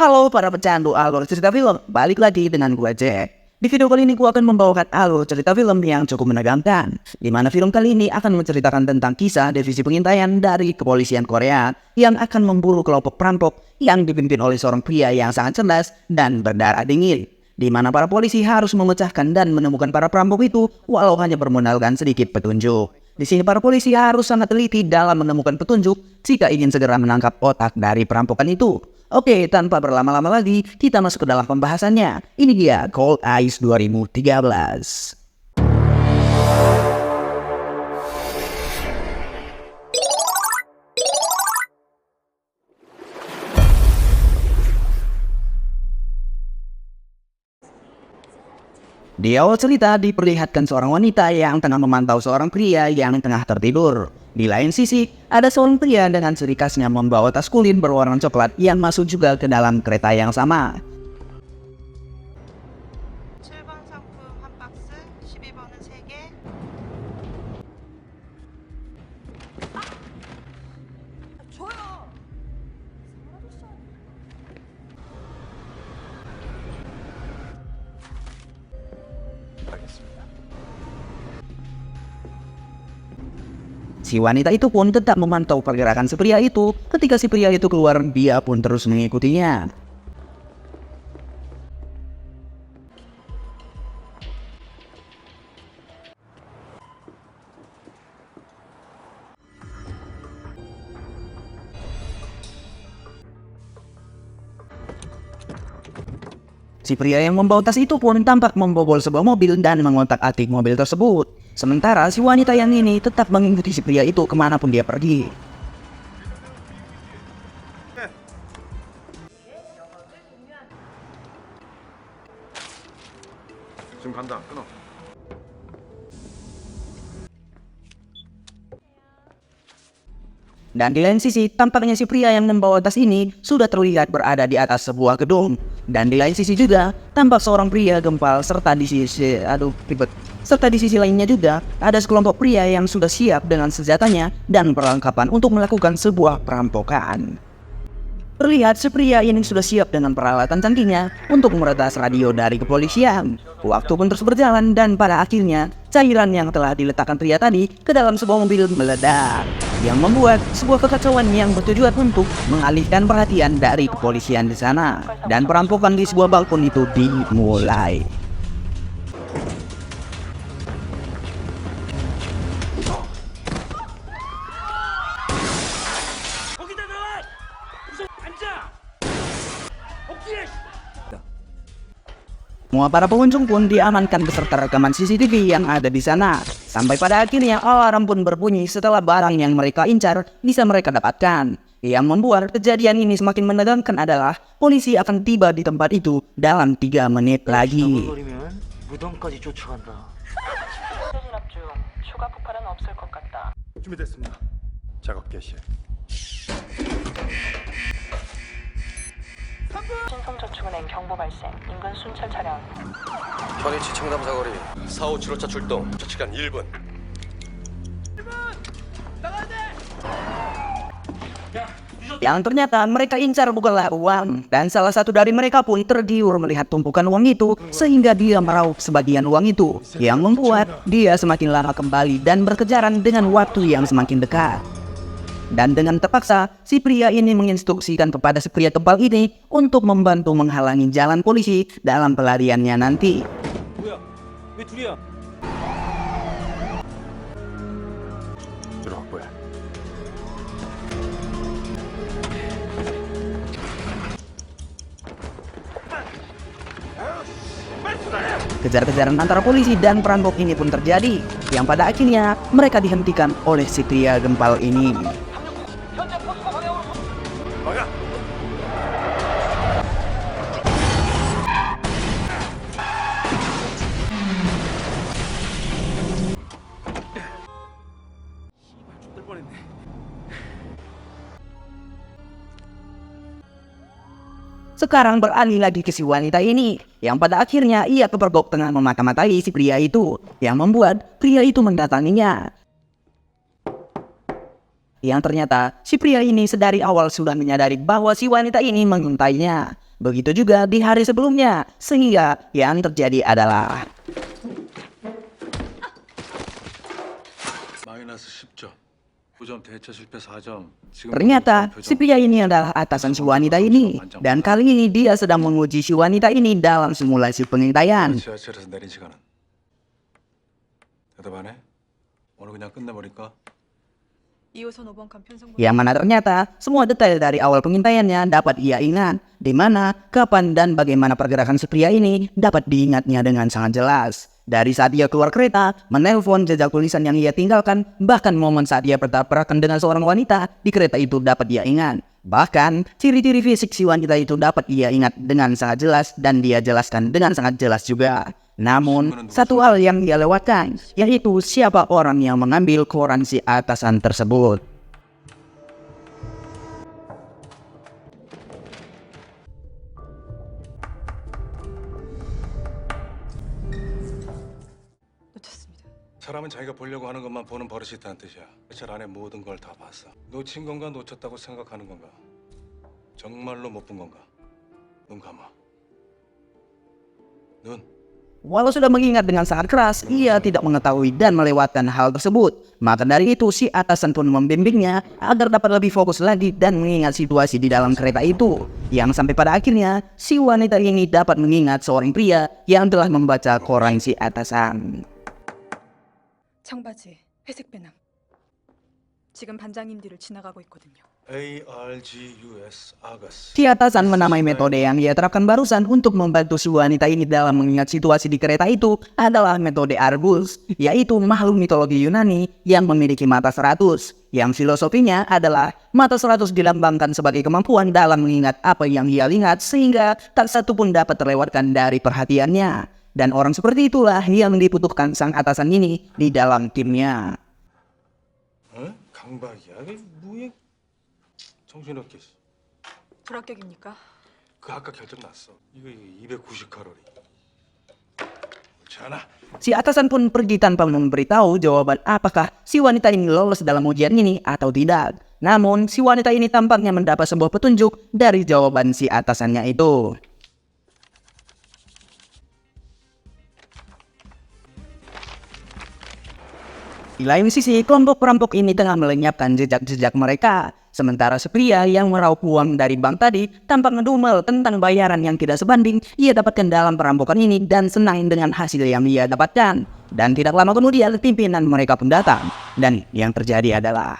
Halo para pecandu alur cerita film, balik lagi dengan gue Jack. Di video kali ini gue akan membawakan alur cerita film yang cukup menegangkan, di mana film kali ini akan menceritakan tentang kisah divisi pengintaian dari kepolisian Korea yang akan memburu kelompok perampok yang dipimpin oleh seorang pria yang sangat cerdas dan berdarah dingin, di mana para polisi harus memecahkan dan menemukan para perampok itu walau hanya bermodalkan sedikit petunjuk. Di sini para polisi harus sangat teliti dalam menemukan petunjuk jika ingin segera menangkap otak dari perampokan itu. Oke, tanpa berlama-lama lagi, kita masuk ke dalam pembahasannya. Ini dia Cold Eyes 2013. Di awal cerita diperlihatkan seorang wanita yang tengah memantau seorang pria yang tengah tertidur. Di lain sisi, ada seorang pria dengan ciri khasnya membawa tas kulit berwarna coklat yang masuk juga ke dalam kereta yang sama. Si wanita itu pun tetap memantau pergerakan si pria itu. Ketika si pria itu keluar, dia pun terus mengikutinya. Si pria yang membawa tas itu pun tampak membobol sebuah mobil dan mengotak-atik mobil tersebut. Sementara si wanita yang ini tetap mengikuti si pria itu kemanapun dia pergi. 지금 간다. 끊어. Dan di lain sisi, tampaknya si pria yang membawa tas ini sudah terlihat berada di atas sebuah gedung. Dan di lain sisi juga, tampak seorang pria gempal serta di sisi lainnya juga ada sekelompok pria yang sudah siap dengan senjatanya dan perlengkapan untuk melakukan sebuah perampokan. Terlihat si pria ini sudah siap dengan peralatan canggihnya untuk meretas radio dari kepolisian. Waktu pun terus berjalan dan pada akhirnya cairan yang telah diletakkan pria tadi ke dalam sebuah mobil meledak, yang membuat sebuah kekacauan yang bertujuan untuk mengalihkan perhatian dari kepolisian di sana. Dan perampokan di sebuah balkon itu dimulai. Semua para pengunjung pun diamankan beserta rekaman CCTV yang ada di sana. Sampai pada akhirnya alarm pun berbunyi setelah barang yang mereka incar bisa mereka dapatkan. Yang membuat kejadian ini semakin menegangkan adalah polisi akan tiba di tempat itu dalam 3 menit lagi. 준비됐습니다. 작업 개시. 신성저축은행 경보 발생. 인근 순찰 차량. 현위치 청담 사거리 4호 7호차 출동. 조치간 1분. Yang ternyata mereka incar bukanlah uang, dan salah satu dari mereka pun tergiur melihat tumpukan uang itu sehingga dia meraup sebagian uang itu, yang membuat dia semakin lama kembali dan berkejaran dengan waktu yang semakin dekat. Dan dengan terpaksa, si pria ini menginstruksikan kepada si pria kebal ini untuk membantu menghalangi jalan polisi dalam pelariannya nanti. Kejar-kejaran antara polisi dan perampok ini pun terjadi, yang pada akhirnya mereka dihentikan oleh si pria gempal ini. Sekarang beralih lagi ke si wanita ini, yang pada akhirnya ia kepergok tengah memata-matai si pria itu, yang membuat pria itu mendatanginya. Yang ternyata si pria ini sedari awal sudah menyadari bahwa si wanita ini mengintainya. Begitu juga di hari sebelumnya, sehingga yang terjadi adalah 마이너스 10점. 9점 대처 실패 4점. ternyata si pria ini adalah atasan si wanita ini. Dan kali ini dia sedang menguji si wanita ini dalam simulasi pengintaian. 지하철에서 내린 시간은 대답 안 해? 오늘 그냥 끝내버릴까? 2호선 5번 간편성분 Yang mana ternyata semua detail dari awal pengintaiannya dapat ia ingat. Di mana, kapan, dan bagaimana pergerakan si pria ini dapat diingatnya dengan sangat jelas. Dari saat ia keluar kereta, menelpon, jejak tulisan yang ia tinggalkan, bahkan momen saat ia bertabrakan dengan seorang wanita di kereta itu dapat ia ingat. Bahkan, ciri-ciri fisik si wanita itu dapat ia ingat dengan sangat jelas dan dia jelaskan dengan sangat jelas juga. Namun, satu hal yang dia lewatkan, yaitu siapa orang yang mengambil koran si atasan tersebut. 놓쳤습니다. 사람은 자기가 보려고 하는 것만 보는 버릇이 있다는 뜻이야. 그 안에 모든 걸 다 봤어. 놓친 건가 놓쳤다고 생각하는 건가? 정말로 못 본 건가? 눈 감아. 눈. Walau sudah mengingat dengan sangat keras, ia tidak mengetahui dan melewatkan hal tersebut. Maka dari itu si atasan pun membimbingnya agar dapat lebih fokus lagi dan mengingat situasi di dalam kereta itu. Yang sampai pada akhirnya si wanita ini dapat mengingat seorang pria yang telah membaca koran si atasan. 청바지, 회색 배낭. 지금 반장님 뒤를 지나가고 있거든요. ARGUS Agas. Si atasan menamai metode yang ia terapkan barusan untuk membantu si wanita ini dalam mengingat situasi di kereta itu adalah metode Argus, yaitu makhluk mitologi Yunani yang memiliki mata 100, yang filosofinya adalah mata 100 dilambangkan sebagai kemampuan dalam mengingat apa yang ia lihat sehingga tak satu pun dapat terlewatkan dari perhatiannya. Dan orang seperti itulah yang dibutuhkan sang atasan ini di dalam timnya. 어? 강박이야? 이게 뭐야? 정신없게. 불합격입니까? 그 아까 결정 났어. 이거 290칼로리. 그렇지 않아? Si atasan pun pergi tanpa memberitahu jawaban apakah si wanita ini lolos dalam ujian ini atau tidak. Namun si wanita ini tampaknya mendapat sebuah petunjuk dari jawaban si atasannya itu. Di lain sisi, kelompok perampok ini tengah melenyapkan jejak-jejak mereka. Sementara si pria yang meraup uang dari bank tadi tampak ngedumel tentang bayaran yang tidak sebanding ia dapatkan dalam perampokan ini dan senang dengan hasil yang ia dapatkan. Dan tidak lama kemudian pimpinan mereka pun datang. Dan yang terjadi adalah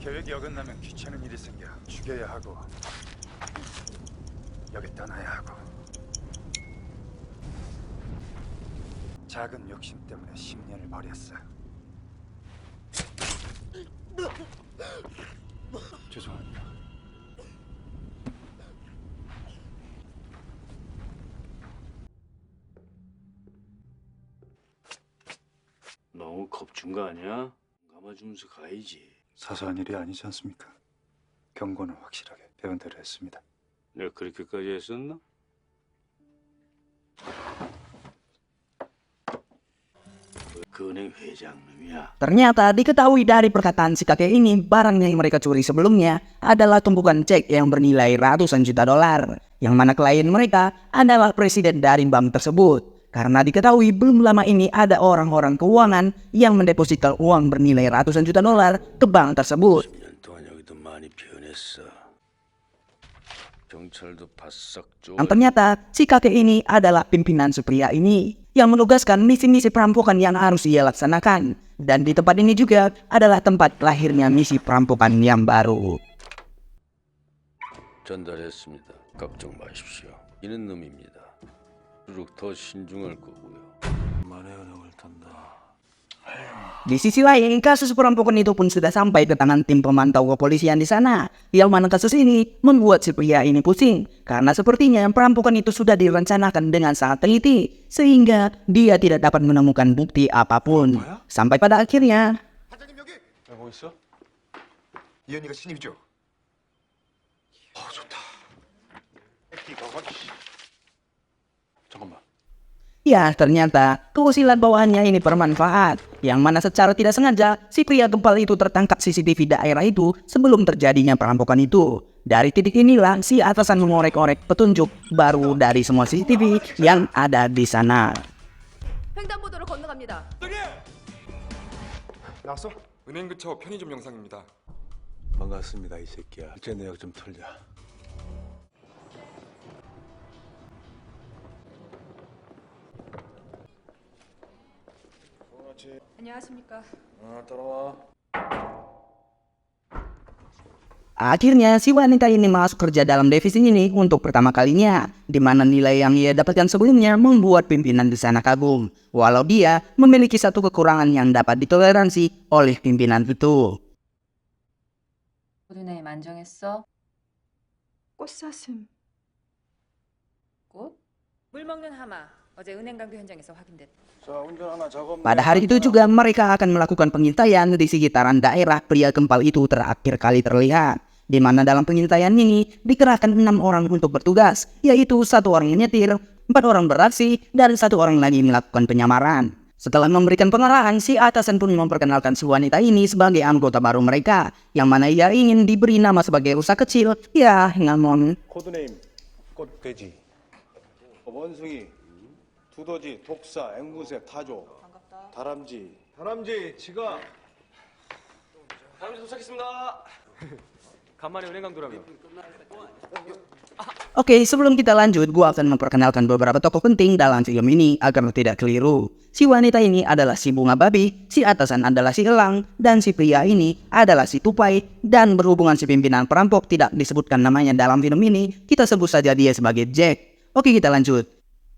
계획이 어긋나면 귀찮은 일이 생겨. 죽여야 하고 여기 떠나야 하고. 작은 욕심 때문에 10년을 버렸어. 죄송합니다. 너무 겁준 거 아니야? 감아주면서 가야지. 사소한 일이 아니지 않습니까? 경고는 확실하게 배운 대로 했습니다. 내가 그렇게까지 했었나? 그 은행 회장님이야. ternyata diketahui dari perkataan si kakek ini barang yang mereka curi sebelumnya adalah tumpukan cek yang bernilai ratusan juta dolar. Yang mana klien mereka adalah presiden dari bank tersebut. Karena diketahui belum lama ini ada orang-orang keuangan yang mendepositkan uang bernilai ratusan juta dolar ke bank tersebut. 10년 동안 여기도 많이 변했어. 경찰도 바싹 쪼. Dan ternyata si kakek ini adalah pimpinan si pria ini yang menugaskan misi-misi perampokan yang harus ia laksanakan. Dan di tempat ini juga adalah tempat lahirnya misi perampokan yang baru. 전달했습니다. 걱정 마십시오. 이는 놈입니다. 수록 더 신중할 거고요. 만의 은행을 탄다. Di sisi lain, kasus perampokan itu pun sudah sampai ke tangan tim pemantau kepolisian di sana. Yang mana kasus ini membuat si pria ini pusing. Karena sepertinya perampokan itu sudah direncanakan dengan sangat teliti. Sehingga dia tidak dapat menemukan bukti apapun. Sampai pada akhirnya 알고 있어? 이현이가 신입이죠? 좋다. 잠깐만. Ya, ternyata keusilan bawahannya ini bermanfaat. Yang mana secara tidak sengaja, si pria gempal itu tertangkap CCTV daerah itu sebelum terjadinya perampokan itu. Dari titik inilah si atasan mengorek-orek petunjuk baru dari semua CCTV yang ada di sana. 횡단보도로 건너갑니다. 나왔어? 은행 근처 편의점 영상입니다. 반갑습니다, 이 새끼야. 이제 내역 좀 털자. 안녕하십니까. 따라와. Akhirnya si wanita ini masuk kerja dalam divisi ini untuk pertama kalinya, di mana nilai yang ia dapatkan sebelumnya membuat pimpinan di sana kagum, walau dia memiliki satu kekurangan yang dapat ditoleransi oleh pimpinan itu. 코드네임 안정했어? 꽃사슴. 꽃? 물 먹는 하마. 어제 은행 강도 현장에서 확인됐다. 자, 운전 하나 작업. Pada hari itu juga mereka akan melakukan pengintaian di sekitaran daerah pria gempal itu terakhir kali terlihat, di mana dalam pengintaian ini dikerahkan 6 orang untuk bertugas, yaitu 1 orang menyetir, 4 orang beraksi, dan 1 orang lagi melakukan penyamaran. Setelah memberikan pengarahan, si atasan pun memperkenalkan si wanita ini sebagai anggota baru mereka, yang mana ia ingin diberi nama sebagai rusa kecil, ya ngamon. 코드네임 꽃돼지. 원숭이, 두더지, 독사, 앵무새, 타조. 다람쥐, 지가. 다람쥐 도착했습니다. 간만에 은행 강도라며. Oke, sebelum kita lanjut, gua akan memperkenalkan beberapa tokoh penting dalam film ini agar tidak keliru. Si wanita ini adalah si bunga babi, si atasan adalah si elang, dan si pria ini adalah si tupai. Dan berhubungan si pimpinan perampok tidak disebutkan namanya dalam film ini, kita sebut saja dia sebagai Jack. Oke, kita lanjut.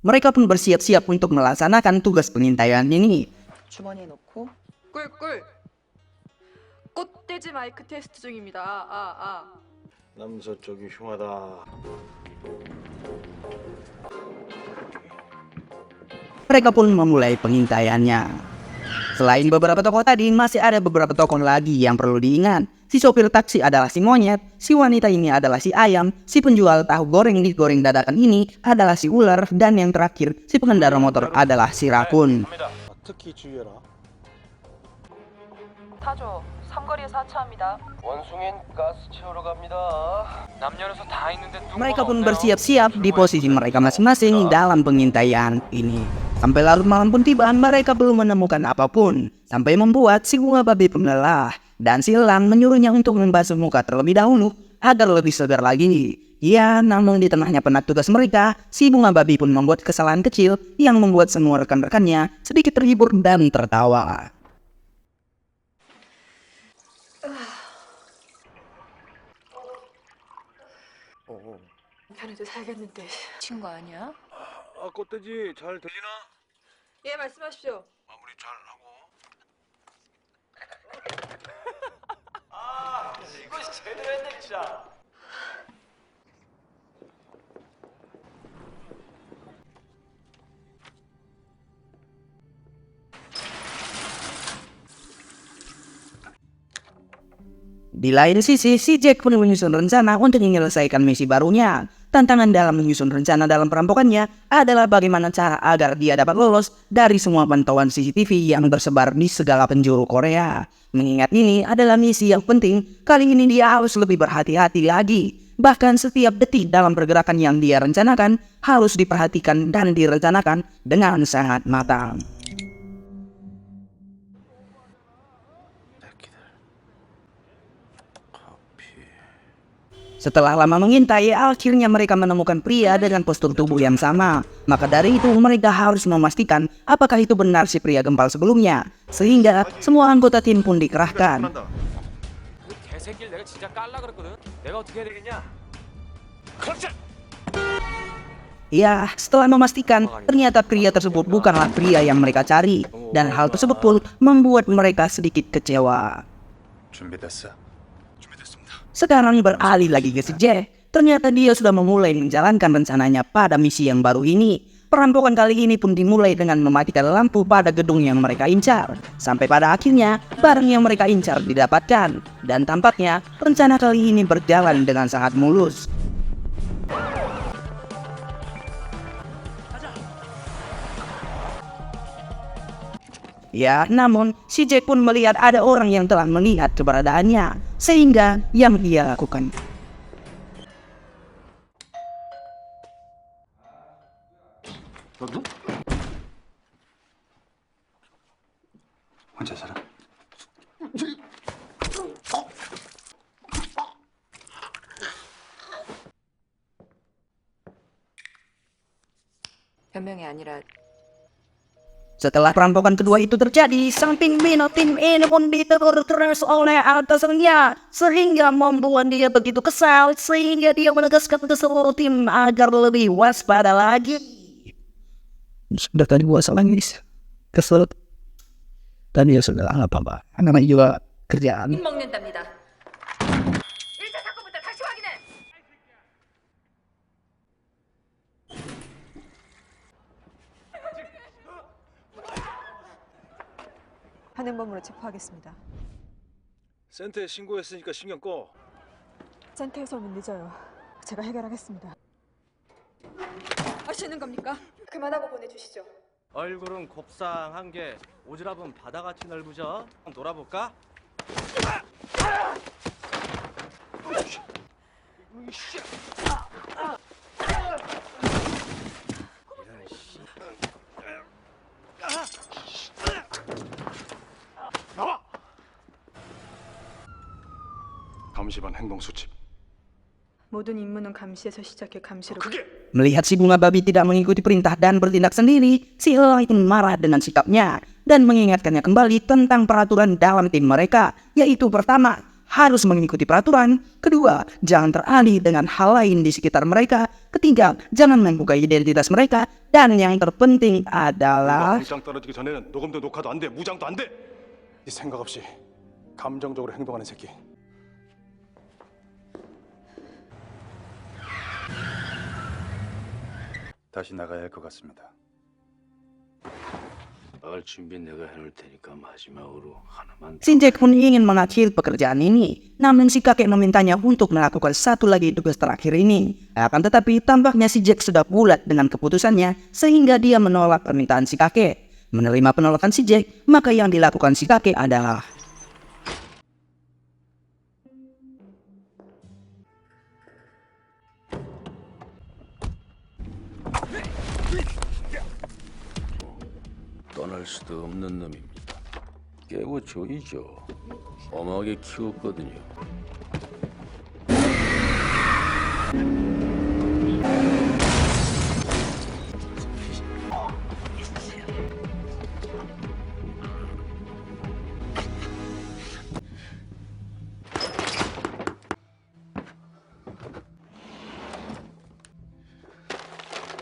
Mereka pun bersiap-siap untuk melaksanakan tugas pengintaian ini. 주머니에 넣고 꿀꿀. 꽃돼지 마이크 테스트 중입니다. 남서쪽이 흉하다. Mereka pun memulai pengintaiannya. Selain beberapa tokoh tadi, masih ada beberapa tokoh lagi yang perlu diingat. Si sopir taksi adalah si monyet, si wanita ini adalah si ayam, si penjual tahu goreng digoreng dadakan ini adalah si ular, dan yang terakhir, si pengendara motor adalah si rakun. 특히 주의해라. 타조, 삼거리에서 하차합니다. 원숭이는 가스 채우러 갑니다. 남녀노소 다 있는데 Mereka pun bersiap-siap di posisi mereka masing-masing dalam pengintaian ini. Sampai larut malam pun tiba, mereka belum menemukan apapun. Sampai membuat si bunga babi pun lelah. Dan si elang menyuruhnya untuk membasuh muka terlebih dahulu agar lebih segar lagi. Ya, namun di tengahnya penat tugas mereka, si bunga babi pun membuat kesalahan kecil yang membuat semua rekan-rekannya sedikit terhibur dan tertawa. 편해도 살겠는데. 미친 거 아니야? 꽃돼지 잘 들리나? 예, 말씀하십시오. 마무리 잘 하고. 이거 제대로 했네 진짜. Di lain sisi, si Jack pun menyusun rencana untuk menyelesaikan misi barunya. Tantangan dalam menyusun rencana dalam perampokannya adalah bagaimana cara agar dia dapat lolos dari semua pantauan CCTV yang tersebar di segala penjuru Korea. Mengingat ini adalah misi yang penting, kali ini dia harus lebih berhati-hati lagi. Bahkan setiap detik dalam pergerakan yang dia rencanakan harus diperhatikan dan direncanakan dengan sangat matang. Setelah lama mengintai, akhirnya mereka menemukan pria dengan postur tubuh yang sama. Maka dari itu mereka harus memastikan apakah itu benar si pria gempal sebelumnya. Sehingga semua anggota tim pun dikerahkan. 개새끼를 내가 진짜 깔라 그랬거든. 내가 어떻게 해야 되겠냐? Ya, setelah memastikan ternyata pria tersebut bukanlah pria yang mereka cari. Dan hal tersebut pun membuat mereka sedikit kecewa. 준비됐어. Sekarang beralih lagi ke si Jack. Ternyata dia sudah memulai menjalankan rencananya pada misi yang baru ini. Perampokan kali ini pun dimulai dengan mematikan lampu pada gedung yang mereka incar. Sampai pada akhirnya, barang yang mereka incar didapatkan. Dan tampaknya, rencana kali ini berjalan dengan sangat mulus. Ya, namun si Jack pun melihat ada orang yang telah melihat keberadaannya, sehingga yang ia lakukan. 혼자 살아? 변명이 아니라 Setelah perampokan kedua itu terjadi, samping Mino, tim ini pun ditegur keras oleh atasannya, sehingga membuat dia begitu kesal, sehingga dia menegaskan ke seluruh tim agar lebih waspada lagi. Sudah tadi gua salah guys, kesel. Tadi ya sudah apa-apa, namanya juga kerjaan. 먹는답니다. 1차 사건부터 다시 확인해. 현행범으로 체포하겠습니다. 센터에 신고했으니까 신경 꺼. 센터에서 오면 늦어요. 제가 해결하겠습니다. 하시는 겁니까? 그만하고 보내주시죠. 얼굴은 곱상한 게 오지랖은 바다같이 넓으죠? 놀아볼까? 감시반 행동 수집. 모든 임무는 감시에서 시작해 감시로. Melihat si bunga babi tidak mengikuti perintah dan bertindak sendiri, si Elang pun marah dengan sikapnya dan mengingatkannya kembali tentang peraturan dalam tim mereka, yaitu pertama, harus mengikuti peraturan, kedua, jangan teralih dengan hal lain di sekitar mereka, ketiga, jangan membuka identitas mereka, dan yang terpenting adalah 당장 떨어지기 전에는 녹음도 녹화도 안 돼, 무장도 안 돼. 네 생각 없이 감정적으로 행동하는 새끼. 다시 나가야 할 것 같습니다. 나갈 준비 내가 해놓을 테니까 마지막으로 하나만. si Jack pun ingin mengakhiri pekerjaan ini, namun si kakek memintanya untuk melakukan satu lagi tugas terakhir ini. Akan tetapi tampaknya si Jack sudah bulat dengan keputusannya, sehingga dia menolak permintaan si kakek. Menerima penolakan si Jack, maka yang dilakukan si kakek adalah 떠날 수도 없는 놈입니다. 깨고 조이죠. 엄하게 키웠거든요.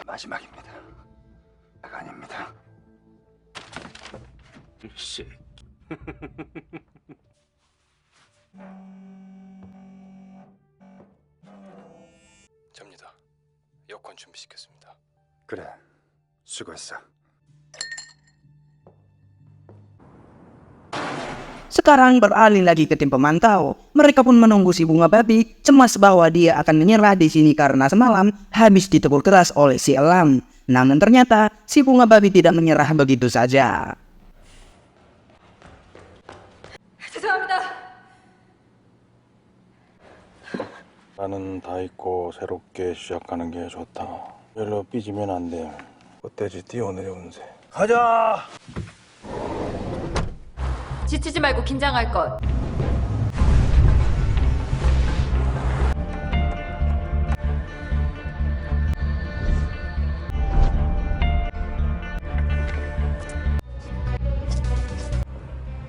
마지막입니다. 아닙니다. 씨. 접니다. 여권 준비시켰습니다. 그래, 수고했어. sekarang beralih lagi ke tim pemantau. Mereka pun menunggu si bunga babi, cemas bahwa dia akan menyerah di sini karena semalam habis ditegur keras oleh si Elang. Namun ternyata si bunga babi tidak menyerah begitu saja. 죄송합니다. 나는 다 잊고 새롭게 시작하는 게 좋다. 별로 삐지면 안 돼. 멧돼지 뛰어내려오는 새. 가자! 지치지 말고 긴장할 것.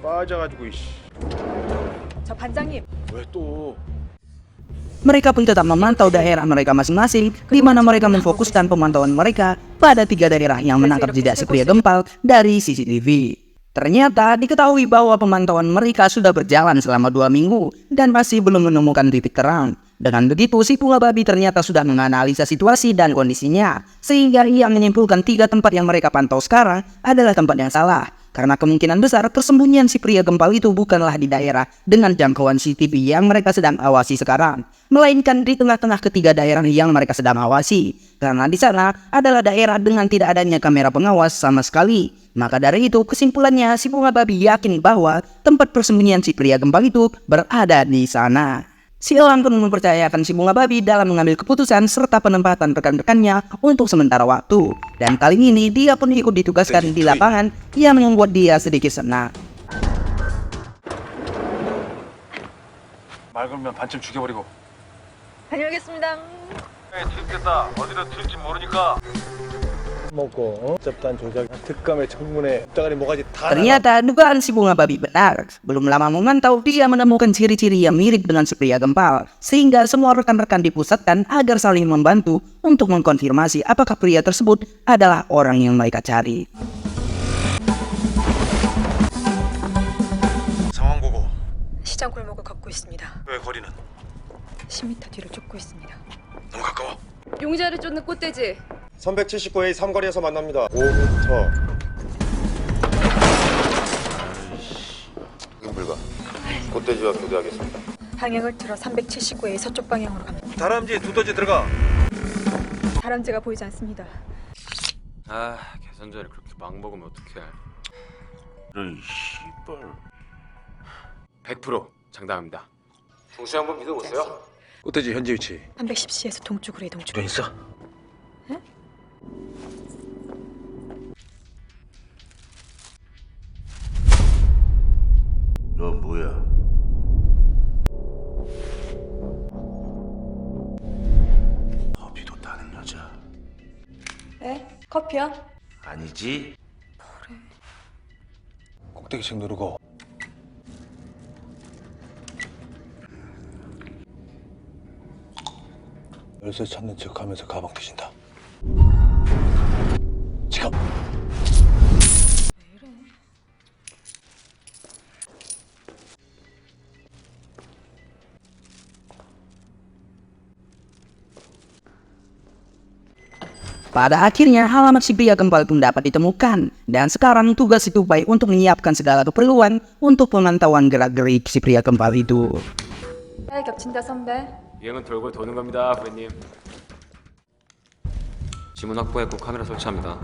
빠져가지고 이씨. 저 반장님. 왜 또? Mereka pun tetap memantau daerah mereka masing-masing, di mana mereka memfokuskan pemantauan mereka pada 3 daerah yang menangkap jejak si pria gempal dari CCTV. Ternyata diketahui bahwa pemantauan mereka sudah berjalan selama 2 minggu dan masih belum menemukan titik terang. Dengan begitu, si bunga babi ternyata sudah menganalisa situasi dan kondisinya, sehingga ia menyimpulkan 3 tempat yang mereka pantau sekarang adalah tempat yang salah. Karena kemungkinan besar persembunyian si pria gempal itu bukanlah di daerah dengan jangkauan CCTV yang mereka sedang awasi sekarang, melainkan di tengah-tengah ketiga daerah yang mereka sedang awasi. Karena di sana adalah daerah dengan tidak adanya kamera pengawas sama sekali. Maka dari itu kesimpulannya si bunga babi yakin bahwa tempat persembunyian si pria gempal itu berada di sana. Si Elang pun mempercayakan si bunga babi dalam mengambil keputusan serta penempatan rekan-rekannya untuk sementara waktu. Dan kali ini dia pun ikut ditugaskan di lapangan yang membuat dia sedikit senang. 말 걸면 반쯤 죽여버리고. 다녀오겠습니다. 재밌겠다. 어디로 튈지 모르니까. 먹고 접단 조작 특감의 청문회 짜가리 뭐가지 다. Ternyata dugaan si bunga babi benar. Belum lama memantau, dia menemukan ciri-ciri yang mirip dengan si pria gempal, sehingga semua rekan-rekan dipusatkan agar saling membantu untuk mengkonfirmasi apakah pria tersebut adalah orang yang mereka cari. 상황 보고. 시장 골목을 걷고 있습니다. 왜 거리는? 10m 뒤를 쫓고 있습니다. 너무 가까워. 용자를 쫓는 꽃돼지. 379의 삼거리에서 만납니다. 5m. 확인 불가. 꽃돼지와 교대하겠습니다. 방향을 틀어 379의 서쪽 방향으로 갑니다. 다람쥐 두더지 들어가. 다람쥐가 보이지 않습니다. 아, 계산전에 그렇게 막 먹으면 어떡해. 이런 씨발. 100% 장담합니다. 동시 한번 믿어보세요. 꽃돼지 현재 위치. 310시에서 동쪽으로 이동 중. 주변 있어? 너 뭐야? 커피도 타는 여자. 네? 커피요? 아니지? 꼭대기층 누르고. 열쇠 찾는 척하면서 가방 뒤진다. 지금. Pada akhirnya halaman si pria gempal pun dapat ditemukan, dan sekarang tugas si Tupai untuk menyiapkan segala keperluan untuk pemantauan gerak-gerik si pria gempal itu. 겹친다 선배. 유행은 돌고 도는 겁니다, 후배님. 지문 확보했고 카메라 설치합니다.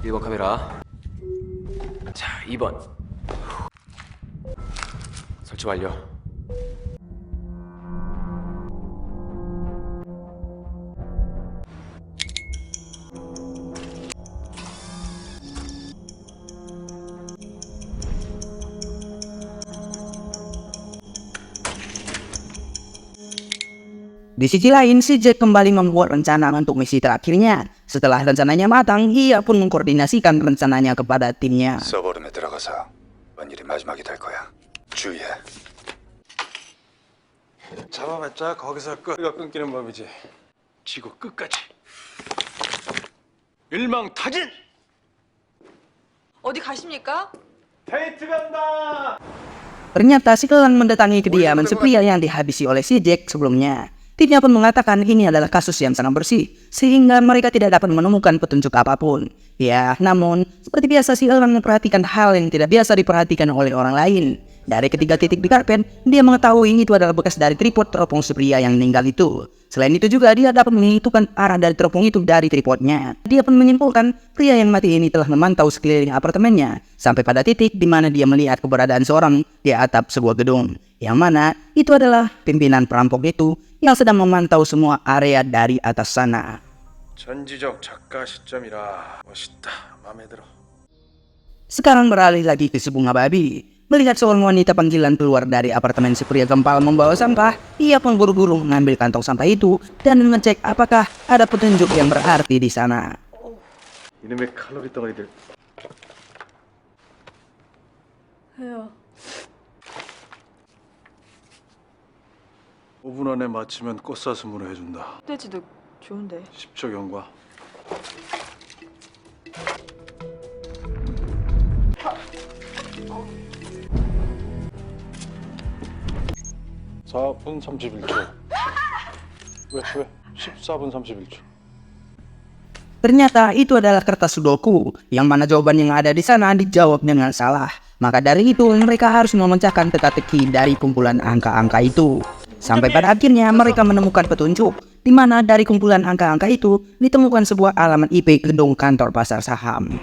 1번 카메라. 자, 2번. 설치 완료. Di sisi lain, si Jack kembali membuat rencana untuk misi terakhirnya. Setelah rencananya matang, ia pun mengkoordinasikan rencananya kepada timnya. 서버룸에 들어가서 뭔 일이 마지막이 될 거야. 주의해. 잡아봤자 거기서 끄가 끊기는 법이지. 지구 끝까지. 일망타진. 어디 가십니까? 데이트 간다. Ternyata si Elang mendatangi kediaman si pria yang dihabisi oleh si Jack sebelumnya. Timnya pun mengatakan ini adalah kasus yang sangat bersih, sehingga mereka tidak dapat menemukan petunjuk apapun. Ya, namun seperti biasa si Elang memperhatikan hal yang tidak biasa diperhatikan oleh orang lain. Dari ketiga titik di karpet, dia mengetahui itu adalah bekas dari tripod teropong si pria yang meninggal itu. Selain itu juga dia dapat menentukan arah dari teropong itu dari tripodnya. Dia pun menyimpulkan pria yang mati ini telah memantau sekeliling apartemennya sampai pada titik di mana dia melihat keberadaan seorang di atap sebuah gedung. Yang mana itu adalah pimpinan perampok itu yang sedang memantau semua area dari atas sana. 전지적 작가 시점이라 멋있다. 마음에 들어. Sekarang beralih lagi ke si bunga babi. Melihat seorang wanita panggilan keluar dari apartemen si pria gempal membawa sampah, ia pun buru-buru mengambil kantong sampah itu dan mengecek apakah ada petunjuk yang berarti di sana. 이놈의 칼로리 덩어리들. 왜요? 5분 안에 마치면 꽃사슴으로 해준다. 흑돼지도 좋은데. 10초 경과. 4분 31초. 왜? 14분 31초. Ternyata itu adalah kertas sudoku, yang mana jawaban yang ada di sana dijawab dengan salah. Maka dari itu mereka harus memecahkan teka-teki dari kumpulan angka-angka itu. Sampai pada akhirnya mereka menemukan petunjuk, di mana dari kumpulan angka-angka itu ditemukan sebuah alamat IP gedung kantor pasar saham.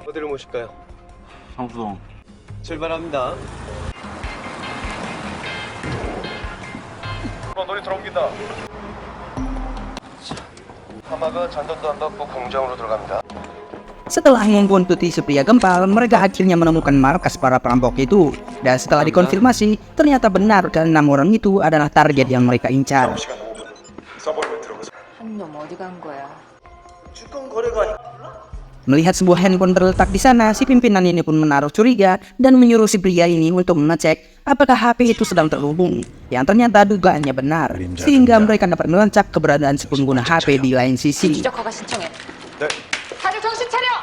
어디로 모실까요? 상수동. 출발합니다. 놀이 들어옵니다. 하마가 잔돈도 안 받고 공장으로 들어갑니다. Setelah membuntuti si pria gempal, mereka akhirnya menemukan markas para perampok itu. Dan setelah dikonfirmasi, ternyata benar dan 6 orang itu adalah target yang mereka incar. 한 놈 어디 간 거야? Melihat sebuah handphone terletak di sana, si pimpinan ini pun menaruh curiga dan menyuruh si pria ini untuk mengecek apakah HP itu sedang terhubung. Yang ternyata dugaannya benar, sehingga mereka dapat melacak keberadaan si pengguna HP di lain sisi. 추적 허가 신청해. 네. 다들 정신 차려!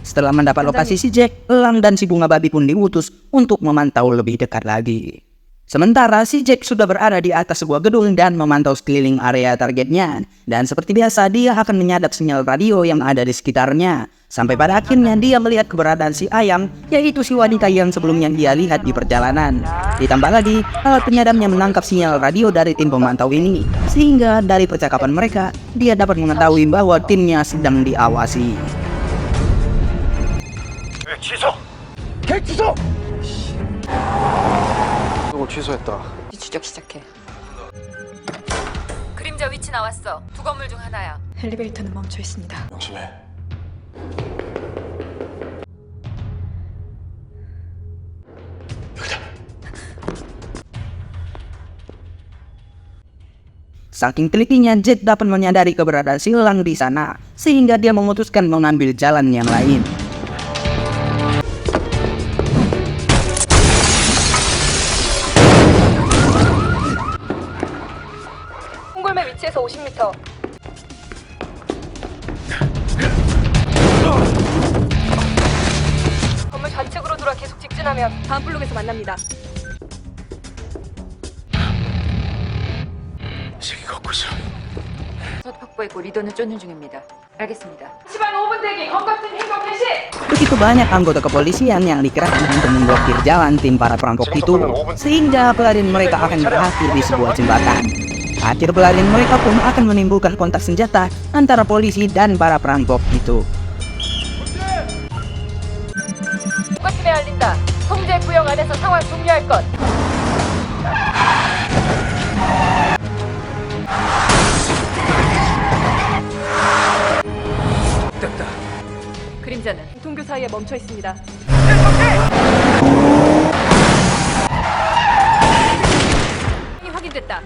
Setelah mendapat lokasi si Jack, Elang dan si Bunga Babi pun diutus untuk memantau lebih dekat lagi. Sementara si Jack sudah berada di atas sebuah gedung dan memantau sekeliling area targetnya. Dan seperti biasa dia akan menyadap sinyal radio yang ada di sekitarnya. Sampai pada akhirnya dia melihat keberadaan si Ayam, yaitu si wanita yang sebelumnya dia lihat di perjalanan. Ditambah lagi, alat penyadapnya menangkap sinyal radio dari tim pemantau ini. Sehingga dari percakapan mereka, dia dapat mengetahui bahwa timnya sedang diawasi. 이걸 취소했다. 추적 시작해. 그림자 위치 나왔어. 두 건물 중 하나야. 엘리베이터는 멈춰 있습니다. 명심해. Saking telitinya, Jack dapat menyadari keberadaan si Elang di sana, sehingga dia memutuskan mengambil jalan yang lain. 홍골매 위치에서 50m. 건물 좌측으로 돌아 계속 직진하면 다음 블록에서 만납니다. 첫 확보했고 리더는 쫓는 중입니다. 알겠습니다. 시간 5분 대기. 건강증 행동 개시. Begitu banyak anggota kepolisian yang dikerahkan untuk memblokir jalan tim para perampok itu, sehingga pelarian mereka akan berakhir di sebuah jembatan. Akhir pelarian mereka pun akan menimbulkan kontak senjata antara polisi dan para perampok itu. 국가팀에 알린다. 통제 구역 안에서 상황 종료할 것. 그림자는 동교 사이에 멈춰 있습니다. 확인됐다.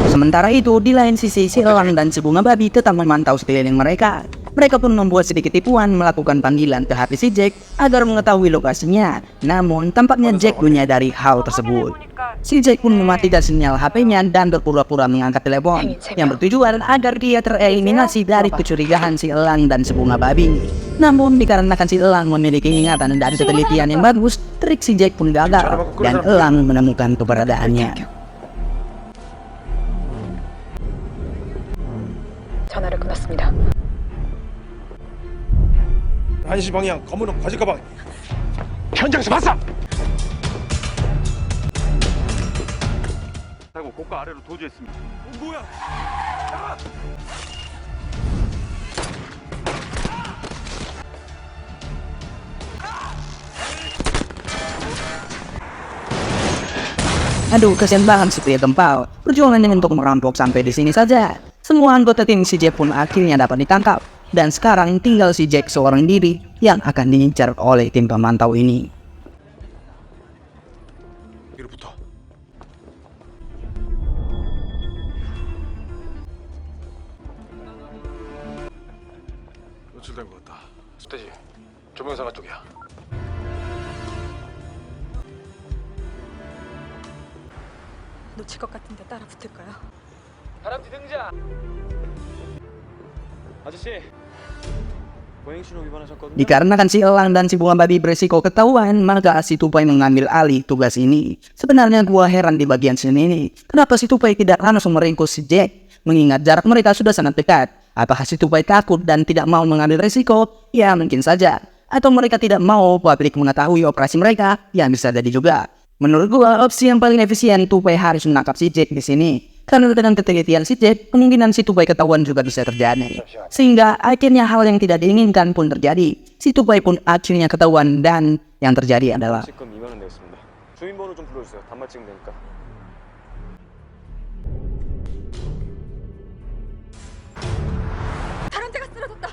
Sementara itu, di lain sisi, si Elang dan si Bunga Babi tetap memantau sekeliling mereka. Mereka pun membuat sedikit tipuan melakukan panggilan ke HP si Jack agar mengetahui lokasinya. Namun, tampaknya Jack menyadari hal tersebut. Si Jack pun mematikan sinyal HP-nya dan berpura-pura mengangkat telepon, yang bertujuan agar dia tereliminasi dari kecurigaan si Elang dan si Bunga Babi. Namun, dikarenakan si Elang memiliki ingatan dan ketelitian yang bagus, trik si Jack pun gagal, dan Elang menemukan keberadaannya. 전화를 끊었습니다. 1시 방향 검은옷 바지 가방. 현장에서 봤어. 아이고 고가 아래로 도주했습니다. 뭐야? Aduh, kasihan banget si pria gempal. Perjuangannya untuk merampok sampai di sini saja. Semua anggota tim si Jack pun akhirnya dapat ditangkap. Dan sekarang tinggal si Jack seorang diri yang akan diincar oleh tim pemantau ini. 구출된 것 같다. 스테지 조명사가 쪽이야. 놓칠 것 같은데 따라 붙을까요? 다람쥐 등장. 아저씨, 보행 신호 위반하셨거든요. Dikarenakan si Elang dan si Bunga Babi beresiko ketahuan, maka si Tupai mengambil alih tugas ini. Sebenarnya gua heran di bagian sini ini. Kenapa si Tupai tidak langsung meringkus si Jack? Mengingat jarak mereka sudah sangat dekat. Apakah si Tupai takut dan tidak mau mengambil resiko? Ya mungkin saja. Atau mereka tidak mau publik mengetahui operasi mereka? Ya bisa jadi juga. Menurut gua, opsi yang paling efisien Tupai harus menangkap si Jack di sini. Karena dengan ketelitian si Jack, kemungkinan si Tupai ketahuan juga bisa terjadi. Sehingga akhirnya hal yang tidak diinginkan pun terjadi. Si Tupai pun akhirnya ketahuan dan yang terjadi adalah 건 2만 원 내겠습니다. 주민번호 좀 불러주세요. 단말 찍으면 되니까. 다람쥐가 쓰러졌다.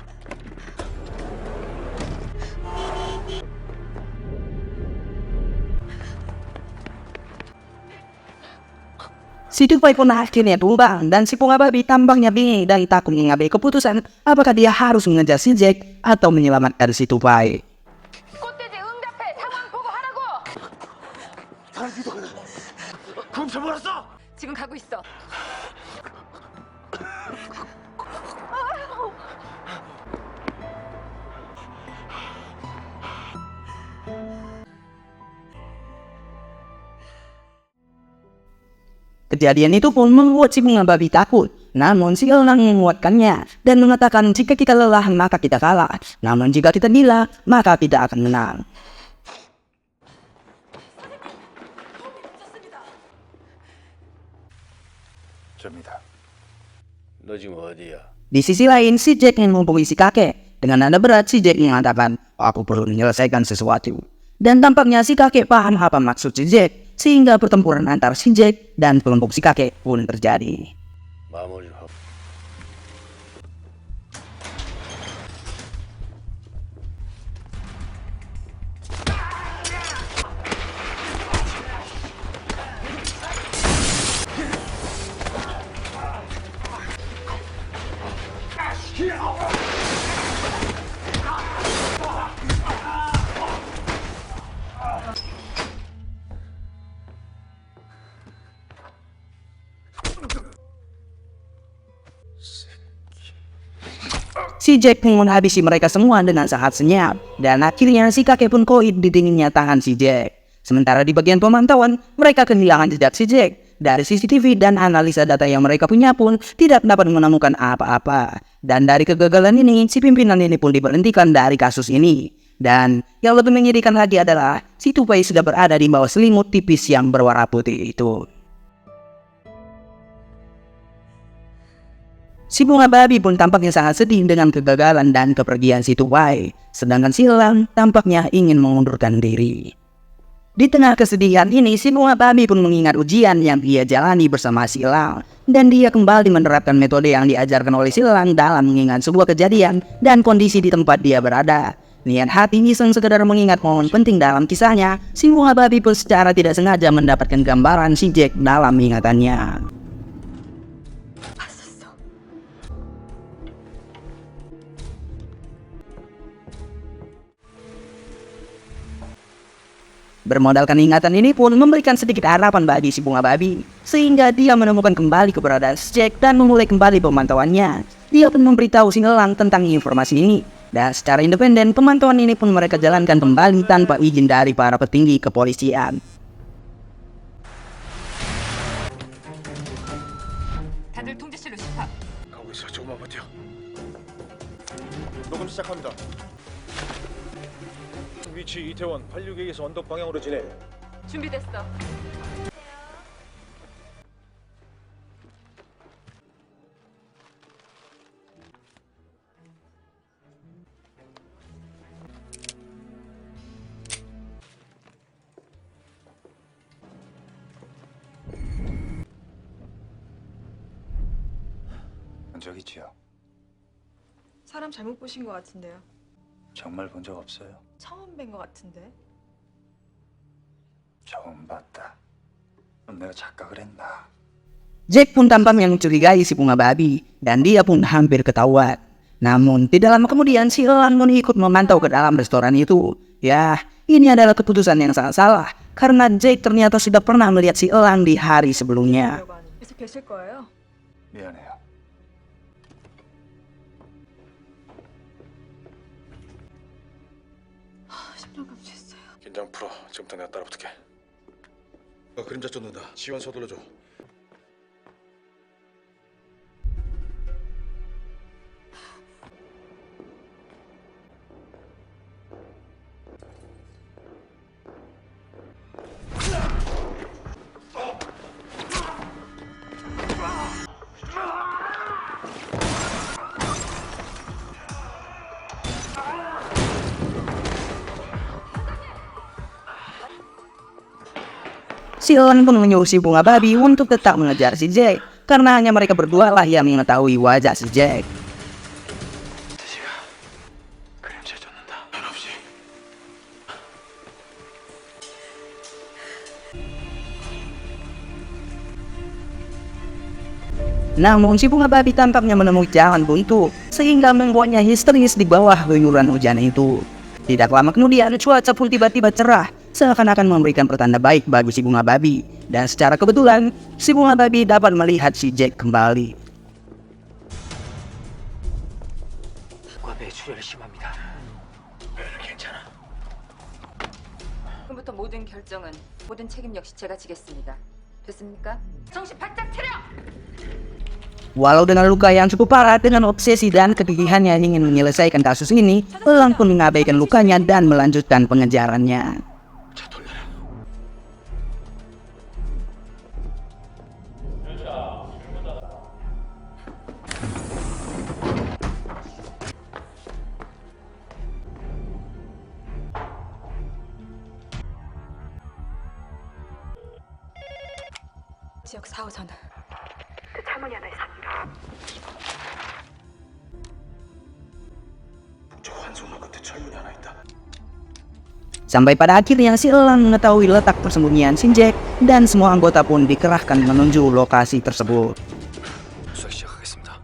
si Tupai pun akhirnya tumbang dan si Bunga Babi tampaknya bingung dan takut mengambil keputusan apakah dia harus mengejar si Jack atau menyelamatkan si Tupai. 꽃돼지 응답해. 상황 보고하라고. 그럼 잘못했어. 지금 가고 있어. Kejadian itu pun membuat si Bunga Babi takut. Namun si Elang menguatkannya dan mengatakan jika kita lelah maka kita kalah. Namun jika kita gila maka kita akan menang. 접니다. 너 지금 어디야? Di sisi lain si Jack ingin menghubungi si kakek. Dengan nada berat si Jack mengatakan aku perlu menyelesaikan sesuatu. Dan tampaknya si kakek paham apa maksud si Jack. Sehingga pertempuran antara si Jack dan kelompok si kakek pun terjadi. 마무리하고. Si Jack pun menghabisi mereka semua dengan sangat senyap. Dan akhirnya si kakek pun koit di dinginnya tangan si Jack. Sementara di bagian pemantauan, mereka kehilangan jejak si Jack. Dari CCTV dan analisa data yang mereka punya pun tidak dapat menemukan apa-apa. Dan dari kegagalan ini, si pimpinan ini pun diberhentikan dari kasus ini. Dan yang lebih menyedihkan lagi adalah si Tupai sudah berada di bawah selimut tipis yang berwarna putih itu. Si Bunga Babi pun tampaknya sangat sedih dengan kegagalan dan kepergian si Tupai. Sedangkan si Elang tampaknya ingin mengundurkan diri. Di tengah kesedihan ini, si Bunga Babi pun mengingat ujian yang dia jalani bersama si Elang. Dan dia kembali menerapkan metode yang diajarkan oleh si Elang dalam mengingat sebuah kejadian dan kondisi di tempat dia berada. Niat hati iseng sekedar mengingat momen penting dalam kisahnya, si Bunga Babi pun secara tidak sengaja mendapatkan gambaran si Jack dalam ingatannya. Bermodalkan ingatan ini pun memberikan sedikit harapan bagi si Bunga Babi, sehingga dia menemukan kembali keberadaan si Jack dan memulai kembali pemantauannya. Dia pun memberitahu si Elang tentang informasi ini, dan secara independen pemantauan ini pun mereka jalankan kembali tanpa izin dari para petinggi kepolisian. 다들 통제실로 집합. 가고 있어. 조금만 버텨. 녹음 시작합니다. 위치 이태원 86A에서 언덕 방향으로 진해. 준비됐어. 본 적 있지요? 사람 잘못 보신 것 같은데요. 정말 본 적 없어요. 처음 뵌 것 같은데. 처음 봤다. 그럼 내가 착각을 했나? Jack pun tampaknya mencurigai si Bunga Babi, dan dia pun hampir ketahuan. Namun tidak lama kemudian si Elang pun ikut memantau ke dalam restoran itu. Ya, ini adalah keputusan yang sangat salah karena Jake ternyata sudah pernah melihat si Elang di hari sebelumnya. 계속 계실 거예요? 미안해요. 긴장 풀어. 지금부터 내가 따라 붙을게. 그림자 쫓는다. 지원 서둘러줘. Si Elang pun menyuruh si bunga babi untuk tetap mengejar si Jake karena hanya mereka berdua lah yang mengetahui wajah si Jake. 그림자 쫓는다. 넌 없이. Namun si bunga babi tampaknya menemui jalan buntu sehingga membuatnya histeris di bawah guyuran hujan itu. Tidak lama kemudian cuaca pun tiba-tiba cerah seakan-akan memberikan pertanda baik bagi si bunga babi. Dan secara kebetulan si bunga babi dapat melihat si Jake kembali. 뇌출혈이 심합니다. 괜찮아. 지금부터 모든 결정은 모든 책임 역시 제가 지겠습니다. 됐습니까? 정신 바짝 차려! Walau dengan luka yang cukup parah, dengan obsesi dan kegigihannya ingin menyelesaikan kasus ini, Elang pun mengabaikan lukanya dan melanjutkan pengejarannya. 지역 4호선. 그 창문이 하나 있습니다. 북쪽 환송로 끝에 철문이 하나 있다. Sampai pada akhirnya si Elang mengetahui letak persembunyian si Jake dan semua anggota pun dikerahkan menuju lokasi tersebut. 수색 시작하겠습니다.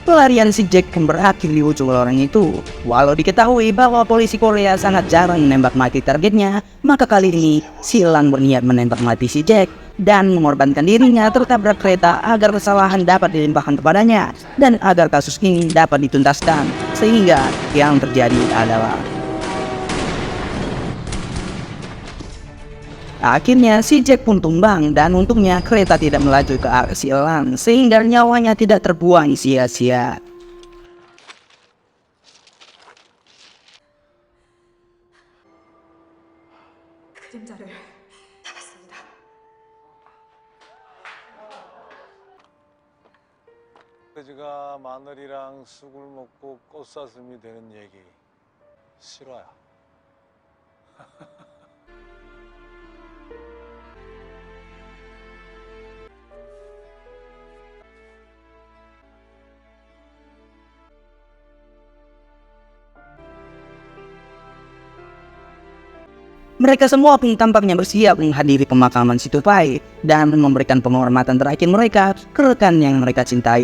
Pelarian si Jake pun berakhir di ujung lorong itu. Walau diketahui bahwa polisi Korea sangat jarang menembak mati targetnya, maka kali ini si Elang berniat menembak mati si Jake dan mengorbankan dirinya tertabrak kereta agar kesalahan dapat dilimpahkan kepadanya dan agar kasus ini dapat dituntaskan. Sehingga yang terjadi adalah akhirnya si Jake pun tumbang dan untungnya kereta tidak melaju ke arah si Elang sehingga nyawanya tidak terbuang sia-sia. 그림자를 잡았습니다. 돼지가 마늘이랑 쑥을 먹고 꽃사슴이 되는 얘기 싫어요. Mereka semua pun tampaknya bersiap menghadiri pemakaman si Tupai dan memberikan penghormatan terakhir mereka ke rekan yang mereka cintai.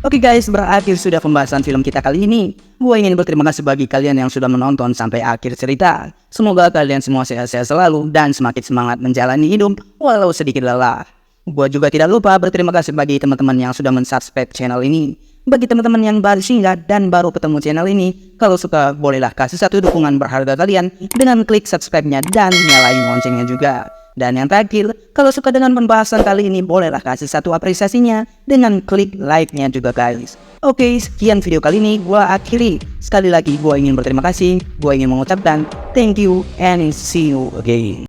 Oke guys, berakhir sudah pembahasan film kita kali ini. Gue ingin berterima kasih bagi kalian yang sudah menonton sampai akhir cerita. Semoga kalian semua sehat-sehat selalu dan semakin semangat menjalani hidup walau sedikit lelah. Gue juga tidak lupa berterima kasih bagi teman-teman yang sudah men-subscribe channel ini. Bagi teman-teman yang baru singgah dan baru ketemu channel ini, kalau suka bolehlah kasih satu dukungan berharga kalian dengan klik subscribe-nya dan nyalain loncengnya juga. Dan yang terakhir, kalau suka dengan pembahasan kali ini, bolehlah kasih satu apresiasinya dengan klik like-nya juga guys. Oke, sekian video kali ini gua akhiri. Sekali lagi gua ingin berterima kasih, gua ingin mengucapkan thank you and see you again.